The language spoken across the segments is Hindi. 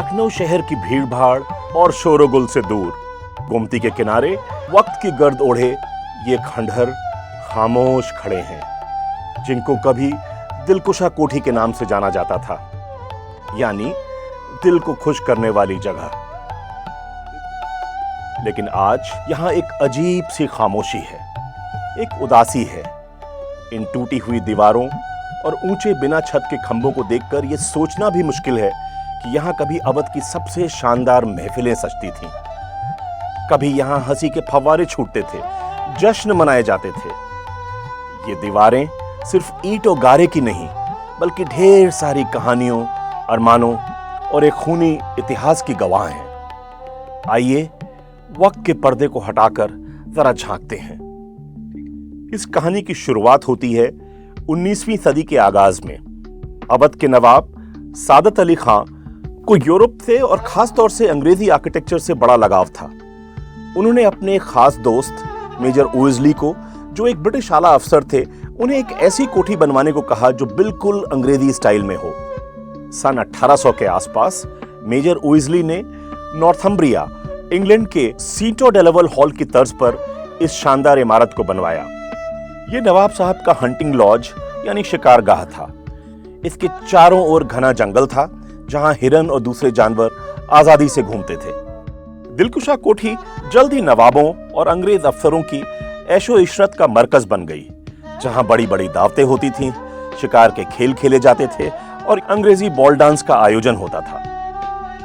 लखनऊ शहर की भीड़-भाड़ और शोरगुल से दूर गोमती के किनारे वक्त की गर्द ओढ़े ये खंडहर खामोश खड़े हैं, जिनको कभी दिलकुशा कोठी के नाम से जाना जाता था, यानी दिल को खुश करने वाली जगह। लेकिन आज यहां एक अजीब सी खामोशी है, एक उदासी है। इन टूटी हुई दीवारों और ऊंचे बिना छत के खंभों को देखकर यह सोचना भी मुश्किल है कि यहां कभी अवध की सबसे शानदार महफिलें सजती थीं। कभी यहां हंसी के फव्वारे छूटते थे, जश्न मनाए जाते थे। ये दीवारें सिर्फ ईंट और गारे की नहीं, बल्कि ढेर सारी कहानियों, अरमानों और एक खूनी इतिहास की गवाह हैं। आइए वक्त के पर्दे को हटाकर जरा झांकते हैं। इस कहानी की शुरुआत होती है 19वीं सदी के आगाज में। अवध के नवाब सादत अली खां को यूरोप से और खास तौर से अंग्रेजी आर्किटेक्चर से बड़ा लगाव था। उन्होंने अपने खास दोस्त मेजर ओइजली को, जो एक ब्रिटिश आला अफसर थे, उन्हें एक ऐसी कोठी बनवाने को कहा जो बिल्कुल अंग्रेजी स्टाइल में हो। सन 1800 के आसपास मेजर ओइजली ने नॉर्थम्ब्रिया, इंग्लैंड के सीटो डेलावल हॉल की तर्ज पर इस शानदार इमारत को बनवाया। यह नवाब साहब का हंटिंग लॉज यानी शिकारगाह था। इसके चारों ओर घना जंगल था, जहां हिरन और दूसरे जानवर आजादी से घूमते थे। दिलकुशा कोठी जल्द ही नवाबों और अंग्रेज अफसरों की ऐशो इशरत का मरकज बन गई, जहां बड़ी बड़ी दावतें होती थीं, शिकार के खेल खेले जाते थे और अंग्रेजी बॉल डांस का आयोजन होता था।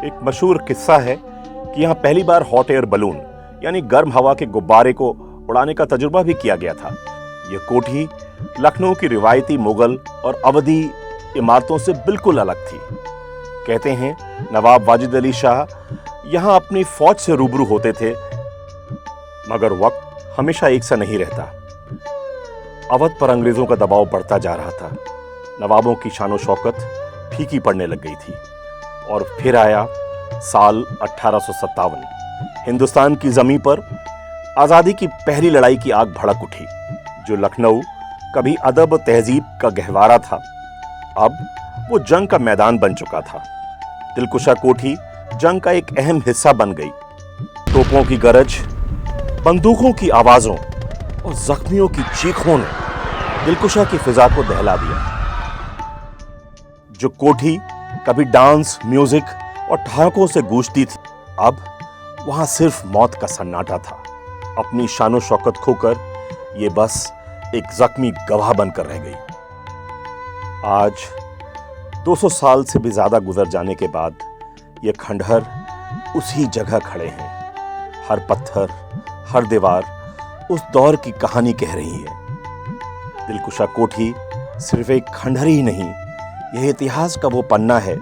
एक मशहूर किस्सा है कि यहां पहली बार हॉट एयर बलून यानी गर्म हवा के गुब्बारे को उड़ाने का तजुर्बा भी किया गया था। यह कोठी लखनऊ की रिवायती मुगल और अवधी इमारतों से बिल्कुल अलग थी। कहते हैं नवाब वाजिद अली शाह यहां अपनी फौज से रूबरू होते थे, मगर वक्त हमेशा एक सा नहीं रहता। अवध पर अंग्रेजों का दबाव बढ़ता जा रहा था। नवाबों की शानो शौकत फीकी पड़ने लग गई थी और फिर आया साल 1857। हिंदुस्तान की जमीन पर आजादी की पहली लड़ाई की आग भड़क उठी। जो लखनऊ कभी अदब तहजीब का गहवारा था, अब वो जंग का मैदान बन चुका था। दिलकुशा कोठी जंग का एक अहम हिस्सा बन गई। तोपों की गरज, बंदूकों की आवाजों और जख्मियों की चीखों ने दिलकुशा की फिजा को दहला दिया। जो कोठी कभी डांस, म्यूजिक और ठहाकों से गूंजती थी, अब वहां सिर्फ मौत का सन्नाटा था। अपनी शानो शौकत खोकर ये बस एक जख्मी गवाह बनकर रह गई। आज 200 साल से भी ज्यादा गुजर जाने के बाद ये खंडहर उसी जगह खड़े हैं। हर पत्थर, हर दीवार उस दौर की कहानी कह रही है। दिलकुशा कोठी सिर्फ एक खंडहर ही नहीं, यह इतिहास का वो पन्ना है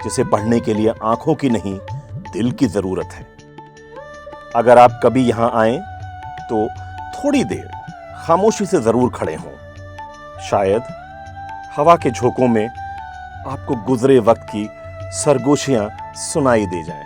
जिसे पढ़ने के लिए आंखों की नहीं, दिल की जरूरत है। अगर आप कभी यहां आए तो थोड़ी देर खामोशी से जरूर खड़े हों। शायद हवा के झोंकों में आपको गुजरे वक्त की सरगोशियां सुनाई दे जाएं।